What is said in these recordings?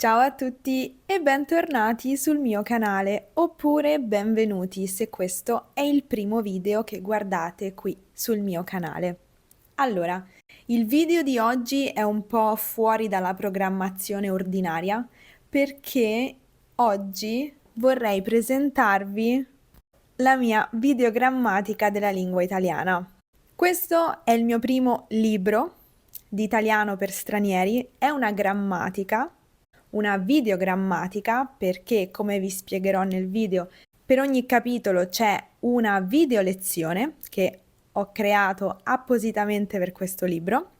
Ciao a tutti e bentornati sul mio canale, oppure benvenuti se questo è il primo video che guardate qui sul mio canale. Allora, il video di oggi è un po' fuori dalla programmazione ordinaria perché oggi vorrei presentarvi la mia videogrammatica della lingua italiana. Questo è il mio primo libro di italiano per stranieri, è una grammatica, una videogrammatica, perché come vi spiegherò nel video, per ogni capitolo c'è una video lezione che ho creato appositamente per questo libro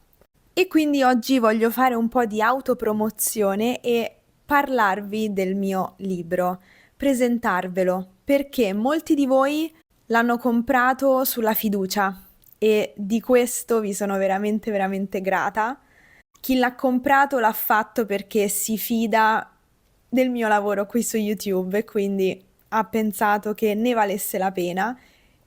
e quindi oggi voglio fare un po' di autopromozione e parlarvi del mio libro, presentarvelo, perché molti di voi l'hanno comprato sulla fiducia e di questo vi sono veramente veramente grata. Chi l'ha comprato l'ha fatto perché si fida del mio lavoro qui su YouTube e quindi ha pensato che ne valesse la pena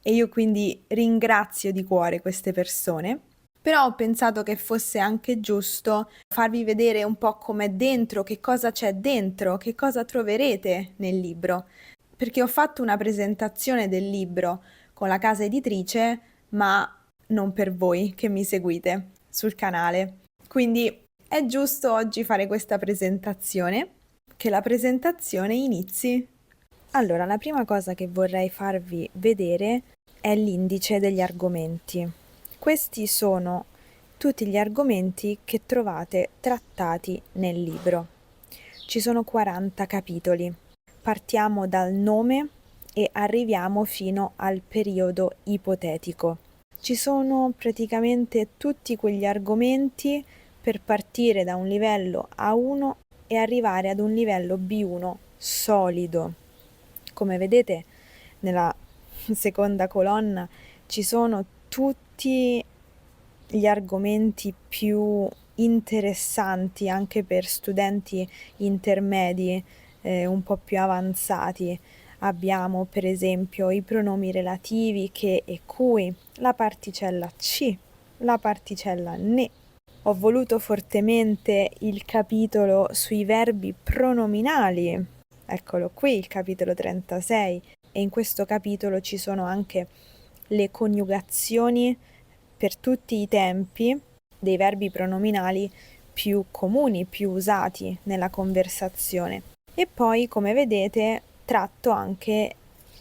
e io quindi ringrazio di cuore queste persone. Però ho pensato che fosse anche giusto farvi vedere un po' com'è dentro, che cosa c'è dentro, che cosa troverete nel libro, perché ho fatto una presentazione del libro con la casa editrice, ma non per voi che mi seguite sul canale. Quindi è giusto oggi fare questa presentazione, che la presentazione inizi. Allora, la prima cosa che vorrei farvi vedere è l'indice degli argomenti. Questi sono tutti gli argomenti che trovate trattati nel libro. Ci sono 40 capitoli. Partiamo dal nome e arriviamo fino al periodo ipotetico. Ci sono praticamente tutti quegli argomenti per partire da un livello A1 e arrivare ad un livello B1 solido. Come vedete, nella seconda colonna ci sono tutti gli argomenti più interessanti anche per studenti intermedi, un po' più avanzati. Abbiamo per esempio i pronomi relativi che e cui, la particella ci, la particella ne. Ho voluto fortemente il capitolo sui verbi pronominali. Eccolo qui, il capitolo 36. E in questo capitolo ci sono anche le coniugazioni per tutti i tempi dei verbi pronominali più comuni, più usati nella conversazione. E poi, come vedete, tratto anche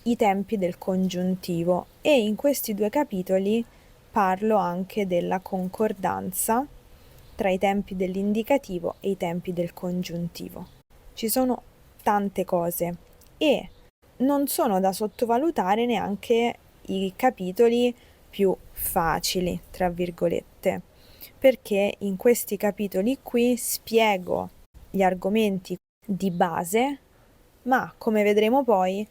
i tempi del congiuntivo e in questi due capitoli parlo anche della concordanza tra i tempi dell'indicativo e i tempi del congiuntivo. Ci sono tante cose e non sono da sottovalutare neanche i capitoli più facili, tra virgolette, perché in questi capitoli qui spiego gli argomenti di base, ma come vedremo poi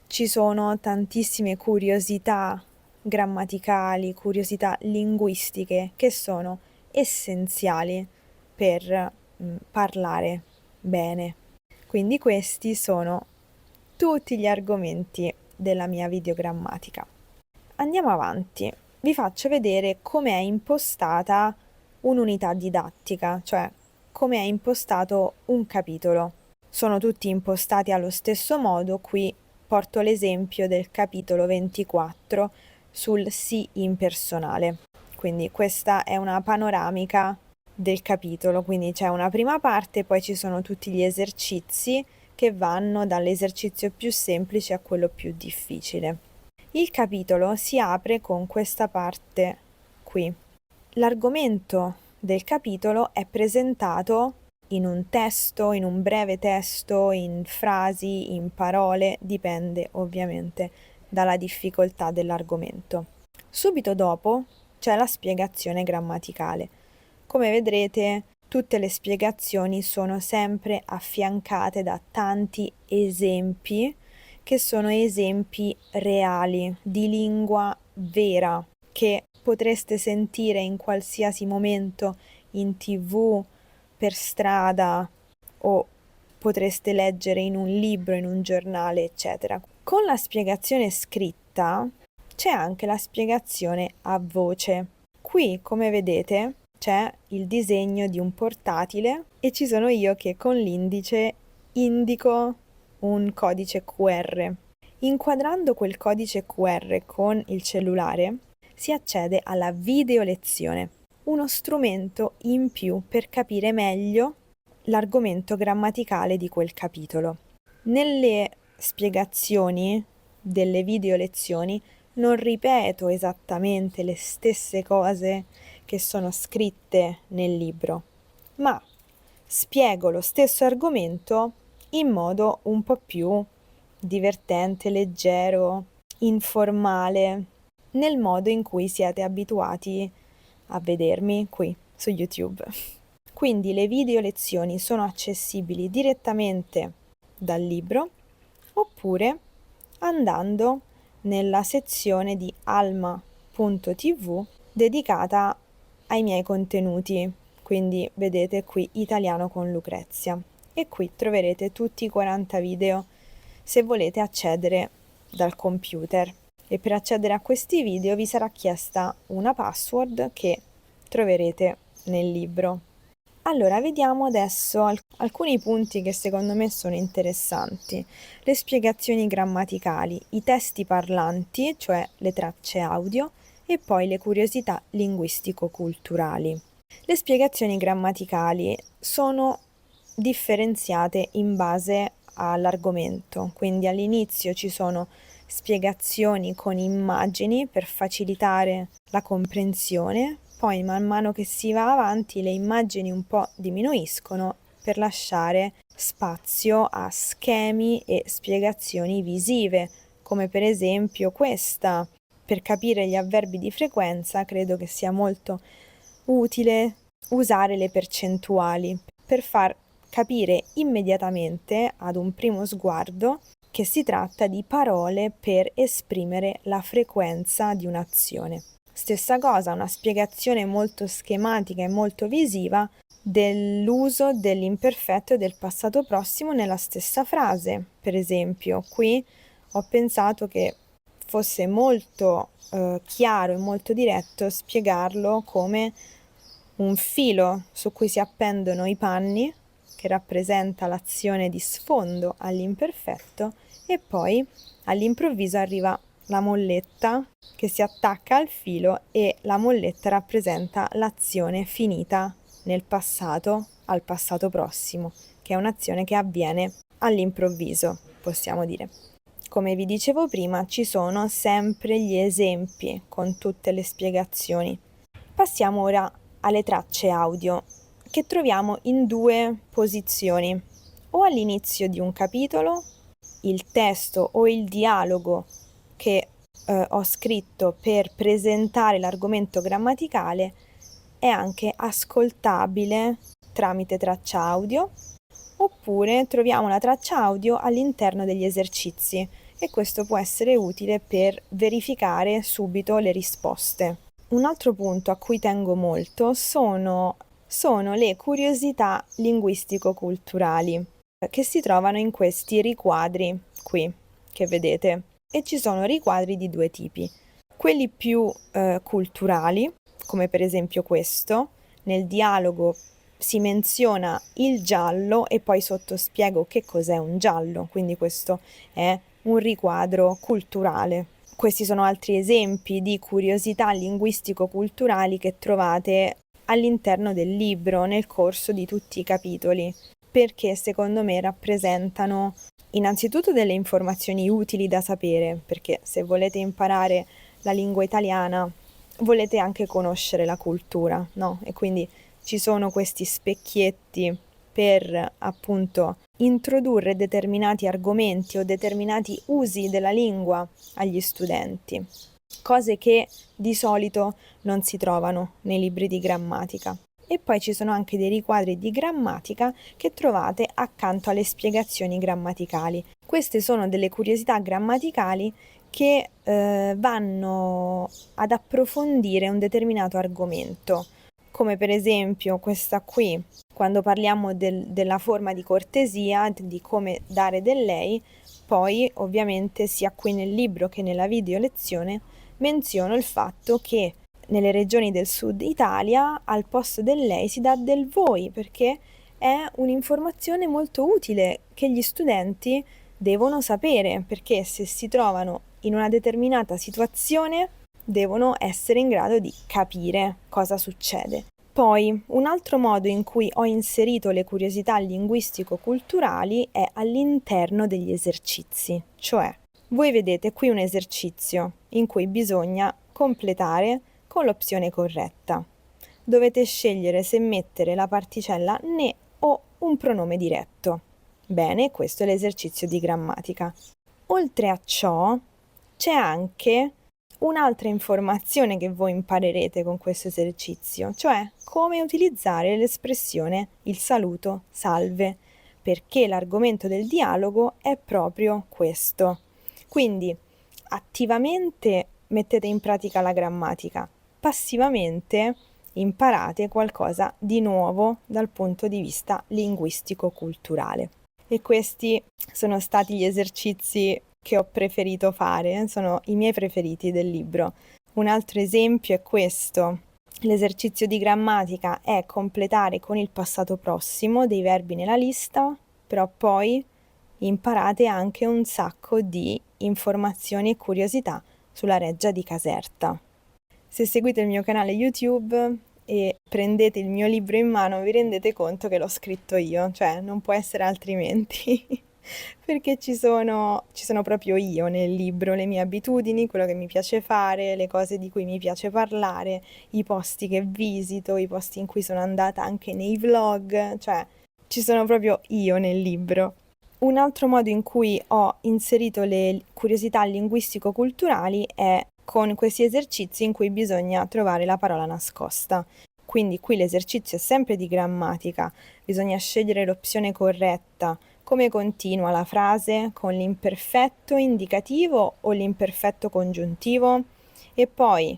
ci sono tantissime curiosità grammaticali, curiosità linguistiche che sono essenziali per parlare bene. Quindi questi sono tutti gli argomenti della mia videogrammatica. Andiamo avanti. Vi faccio vedere come è impostata un'unità didattica, cioè come è impostato un capitolo. Sono tutti impostati allo stesso modo. Qui porto l'esempio del capitolo 24 sul sì impersonale. Quindi questa è una panoramica del capitolo, quindi c'è una prima parte, poi ci sono tutti gli esercizi che vanno dall'esercizio più semplice a quello più difficile. Il capitolo si apre con questa parte qui. L'argomento del capitolo è presentato in un testo, in un breve testo, in frasi, in parole, dipende ovviamente dalla difficoltà dell'argomento. Subito dopo c'è la spiegazione grammaticale. Come vedrete, tutte le spiegazioni sono sempre affiancate da tanti esempi che sono esempi reali di lingua vera che potreste sentire in qualsiasi momento in TV, per strada o potreste leggere in un libro, in un giornale, eccetera. Con la spiegazione scritta c'è anche la spiegazione a voce. Qui, come vedete, c'è il disegno di un portatile e ci sono io che con l'indice indico un codice QR. Inquadrando quel codice QR con il cellulare si accede alla videolezione, uno strumento in più per capire meglio l'argomento grammaticale di quel capitolo. Nelle spiegazioni delle video lezioni non ripeto esattamente le stesse cose che sono scritte nel libro, ma spiego lo stesso argomento in modo un po' più divertente, leggero, informale, nel modo in cui siete abituati a vedermi qui su YouTube. Quindi le video lezioni sono accessibili direttamente dal libro oppure andando nella sezione di alma.tv dedicata ai miei contenuti, quindi vedete qui Italiano con Lucrezia e qui troverete tutti i 40 video se volete accedere dal computer e per accedere a questi video vi sarà chiesta una password che troverete nel libro. Allora, vediamo adesso alcuni punti che secondo me sono interessanti. Le spiegazioni grammaticali, i testi parlanti, cioè le tracce audio, e poi le curiosità linguistico-culturali. Le spiegazioni grammaticali sono differenziate in base all'argomento, quindi all'inizio ci sono spiegazioni con immagini per facilitare la comprensione. Poi man mano che si va avanti le immagini un po' diminuiscono per lasciare spazio a schemi e spiegazioni visive, come per esempio questa. Per capire gli avverbi di frequenza credo che sia molto utile usare le percentuali per far capire immediatamente ad un primo sguardo che si tratta di parole per esprimere la frequenza di un'azione. Stessa cosa, una spiegazione molto schematica e molto visiva dell'uso dell'imperfetto e del passato prossimo nella stessa frase. Per esempio, qui ho pensato che fosse molto chiaro e molto diretto spiegarlo come un filo su cui si appendono i panni, che rappresenta l'azione di sfondo all'imperfetto, e poi all'improvviso arriva la molletta che si attacca al filo e la molletta rappresenta l'azione finita nel passato al passato prossimo, che è un'azione che avviene all'improvviso, possiamo dire. Come vi dicevo prima, ci sono sempre gli esempi con tutte le spiegazioni. Passiamo ora alle tracce audio, che troviamo in due posizioni, o all'inizio di un capitolo, il testo o il dialogo che ho scritto per presentare l'argomento grammaticale è anche ascoltabile tramite traccia audio, oppure troviamo la traccia audio all'interno degli esercizi e questo può essere utile per verificare subito le risposte. Un altro punto a cui tengo molto sono le curiosità linguistico-culturali che si trovano in questi riquadri qui che vedete e ci sono riquadri di due tipi. Quelli più culturali, come per esempio questo, nel dialogo si menziona il giallo e poi sottospiego che cos'è un giallo, quindi questo è un riquadro culturale. Questi sono altri esempi di curiosità linguistico-culturali che trovate all'interno del libro nel corso di tutti i capitoli, perché secondo me rappresentano innanzitutto delle informazioni utili da sapere, perché se volete imparare la lingua italiana volete anche conoscere la cultura, no? E quindi ci sono questi specchietti per appunto introdurre determinati argomenti o determinati usi della lingua agli studenti, cose che di solito non si trovano nei libri di grammatica. E poi ci sono anche dei riquadri di grammatica che trovate accanto alle spiegazioni grammaticali. Queste sono delle curiosità grammaticali che vanno ad approfondire un determinato argomento, come per esempio questa qui, quando parliamo della forma di cortesia, di come dare del lei, poi ovviamente sia qui nel libro che nella video lezione menziono il fatto che nelle regioni del sud Italia al posto del lei si dà del voi, perché è un'informazione molto utile che gli studenti devono sapere, perché se si trovano in una determinata situazione devono essere in grado di capire cosa succede. Poi, un altro modo in cui ho inserito le curiosità linguistico-culturali è all'interno degli esercizi, cioè voi vedete qui un esercizio in cui bisogna completare con l'opzione corretta. Dovete scegliere se mettere la particella ne o un pronome diretto. Bene, questo è l'esercizio di grammatica. Oltre a ciò, c'è anche un'altra informazione che voi imparerete con questo esercizio, cioè come utilizzare l'espressione il saluto salve, perché l'argomento del dialogo è proprio questo. Quindi attivamente mettete in pratica la grammatica, passivamente imparate qualcosa di nuovo dal punto di vista linguistico-culturale. E questi sono stati gli esercizi che ho preferito fare, sono i miei preferiti del libro. Un altro esempio è questo. L'esercizio di grammatica è completare con il passato prossimo dei verbi nella lista, però poi imparate anche un sacco di informazioni e curiosità sulla reggia di Caserta. Se seguite il mio canale YouTube e prendete il mio libro in mano vi rendete conto che l'ho scritto io, cioè non può essere altrimenti, perché ci sono proprio io nel libro, le mie abitudini, quello che mi piace fare, le cose di cui mi piace parlare, i posti che visito, i posti in cui sono andata anche nei vlog, cioè ci sono proprio io nel libro. Un altro modo in cui ho inserito le curiosità linguistico-culturali è con questi esercizi in cui bisogna trovare la parola nascosta. Quindi qui l'esercizio è sempre di grammatica, bisogna scegliere l'opzione corretta, come continua la frase con l'imperfetto indicativo o l'imperfetto congiuntivo e poi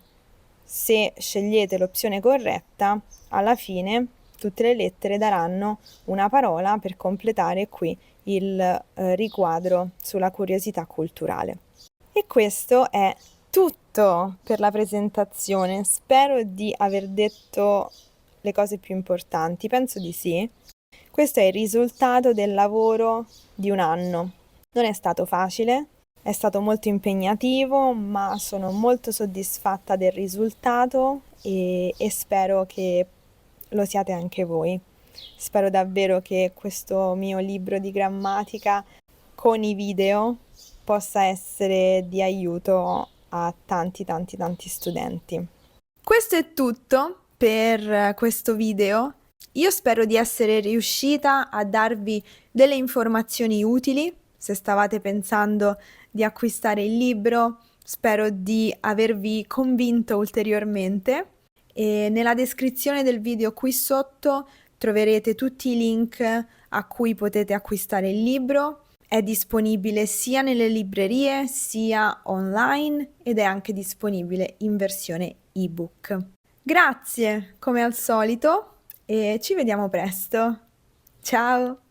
se scegliete l'opzione corretta, alla fine tutte le lettere daranno una parola per completare qui il riquadro sulla curiosità culturale. E questo è tutto per la presentazione. Spero di aver detto le cose più importanti, penso di sì. Questo è il risultato del lavoro di un anno. Non è stato facile, è stato molto impegnativo, ma sono molto soddisfatta del risultato e spero che lo siate anche voi. Spero davvero che questo mio libro di grammatica con i video possa essere di aiuto a tanti studenti. Questo è tutto per questo video. Io spero di essere riuscita a darvi delle informazioni utili. Se stavate pensando di acquistare il libro, spero di avervi convinto ulteriormente. E nella descrizione del video qui sotto troverete tutti i link a cui potete acquistare il libro. È disponibile sia nelle librerie sia online ed è anche disponibile in versione ebook. Grazie come al solito e ci vediamo presto. Ciao!